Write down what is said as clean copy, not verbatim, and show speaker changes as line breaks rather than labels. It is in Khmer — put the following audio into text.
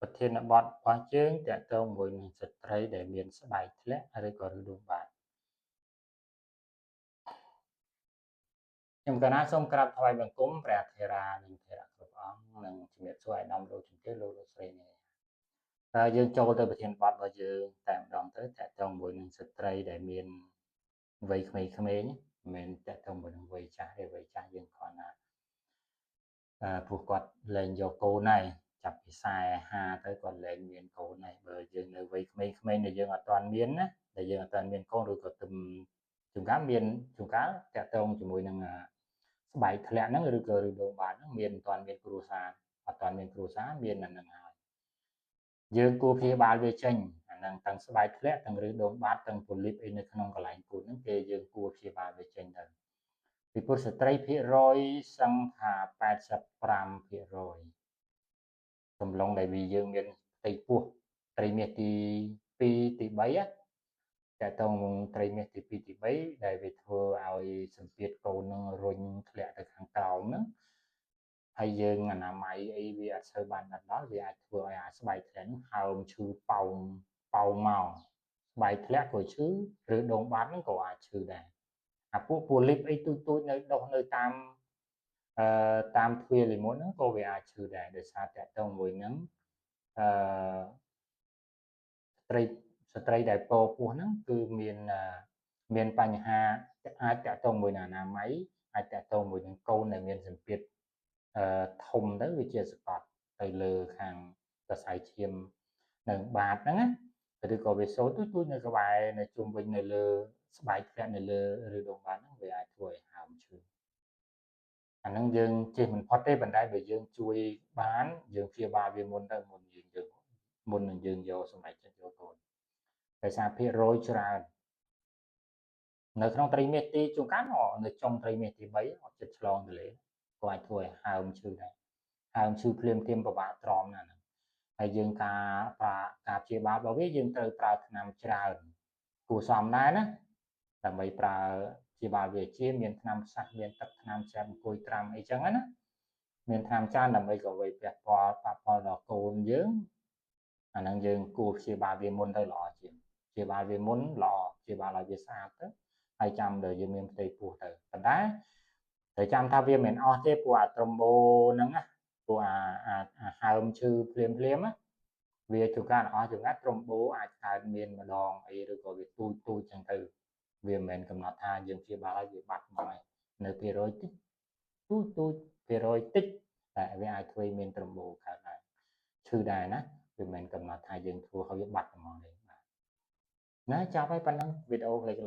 ប្រធានបទរបស់យើងតាក់ទងមួយនឹងស្ត្រីដែលមានស្បែកធ្លាក់ឬក៏ឬដួងបាតខ្ញុំកណាសូមក្រាបថ្វាយបង្គំព្រះថេរានិងថេរៈគ្រប់អង្គនិងជំរាបសួរឯកឧត្តមលោកជំទាវលោកស្រីនេះយើងចូលទៅប្រធានបទរបស់យើងតែម្ដងទៅតាក់ទងមួយនឹងស្ត្រីដែលមានវ័យក្មេងៗមិនមែនតាក់ទងមួយនឹងវ័យចាស់ទេវ័យចាស់យើងគ្រាន់តែព្រោះគាត់លែងយកកូនហើយចាប់ពី40 ទៅគាត់លែងមានកូនហើយបើយើងនៅវ័យក្មេងៗដែលយើងអត់ទាន់មានណាដែលយើងអត់ទាន់មានកូនឬក៏ទឹមជួនកាលមានជួនកាលតាក់ទងជាមួយនឹងស្បែកធ្លាក់ហ្នឹងឬក៏ឬដងបាតហ្នឹងមានមិនទាន់មានគ្រួសារអត់ទាន់មានគ្រួសារមានអាហ្នឹងហើយយើងគួរព្យាបាលវាចេញអាហ្នឹងទាំងស្បែកធ្លាក់ទាំងឬដងបាតទាំងពូលីបអីនៅក្នុងកន្លែងពូជហ្នឹងគេយើងគួរព្យាបាលវាចេញទៅពីពុទ្ធស្ត្រីភាគរយសឹងថា85%កំឡុងដែលយើងមានផ្ទៃពោះត្រីមាសទី2ទី3តែតងត្រីមាសទី2ទី3ដែលវាធ្វើឲ្យសម្ពាធកូននឹងរុញធ្លាក់ទៅខាងក្រោមហ្នឹងហើយយើងអនាម័យអីវាអត់សូវបានដល់វាអាចធ្វើឲ្យអាស្បែកធ្លាក់ហ្នឹងហើមឈឺប៉ោងមកស្បែកធ្លាក់ក៏ឈឺឬដងបាតហ្នឹងក៏អាចឈឺដែរអាពួកពូលីបអីទូចនៅដុះនៅតាមទ្វារលីមុនហ្នឹងក៏វាអាចឈឺដែរដោយសារតាក់ទងមួយហ្នឹងស្ត្រីដែលពោពោះហ្នឹងគឺមានបញ្ហាអាចតាក់ទងមួយនឹងអនាម័យអាចតាក់ទងមួយនឹងកូនដែលមានសម្ពាធធំទៅវាជាសកត់ទៅលើខាងសរសៃឈាមនៅបាតហ្នឹងណាឬក៏វាសូតទូចនៅក្បែរនៅជុំវិញនៅលើស្បែកធ្លាក់នៅលើឬដងបាតហ្នឹងវាអាចធ្វើឲ្យហើមឈឺអាហ្នឹងយើងជិះមិនផុតទេប៉ុន្តែបើយើងជួយបានយើងព្យាបាលវាមុនទៅមុននឹងយើងយកសម្រេចចិត្តយកកូនដោយសារភាគរយច្រើននៅក្នុងត្រីមាសទីជួនកាលនៅចុងត្រីមាសទី3អត់ចិត្តឆ្លងទលេក៏អាចធ្វើឲ្យហើមឈឺដែរហើមឈឺភ្លាមពិបាកទ្រាំណាស់ហ្នឹងហើយយើងការព្យាបាលរបស់វាយើងត្រូវប្រើថ្នាំច្រើនគួរសមដែរណាដើម្បីប្រើព្យាបាលវាជាមានថ្នាំសាសមានទឹកថ្នាំចាក់អង្គុយត្រាំអីចឹងណាមានថ្នាំច្រើនដើម្បីកុំឲ្យប៉ះពាល់ដល់កូនយើងអាហ្នឹងយើងគួរព្យាបាលវាមុនទៅល្អជាងព្យាបាលវាមុនល្អព្យាបាលឲ្យវាស្អាតទៅហើយចាំដល់យើងមានផ្ទៃពោះទៅប៉ុន្តែត្រូវចាំថាវាមិនអស់ទេព្រោះអាត្រម៉ូហ្នឹងណាព្រោះអាហើមឈឺភ្លាមណាវាជួនកាលអស់ជួនកាលត្រម៉ូអាចកើតមានម្ដងអីឬក៏វាទូចចឹងទៅវាមិនមែនកំណត់ថាយើងព្យាបាលឲ្យវាបាត់ហ្មងនៅភាគរយតិចទូចភាគរយតិចតែវាអាចធ្វើមានត្រម៉ូកើតឡើងឈឺដែរណាវាមិនកំណត់ថាយើងធ្វើឲ្យវាបាត់ហ្មងទេបាទណាចាប់ហើយប៉ុណ្ណឹងវីដេអូខ្លី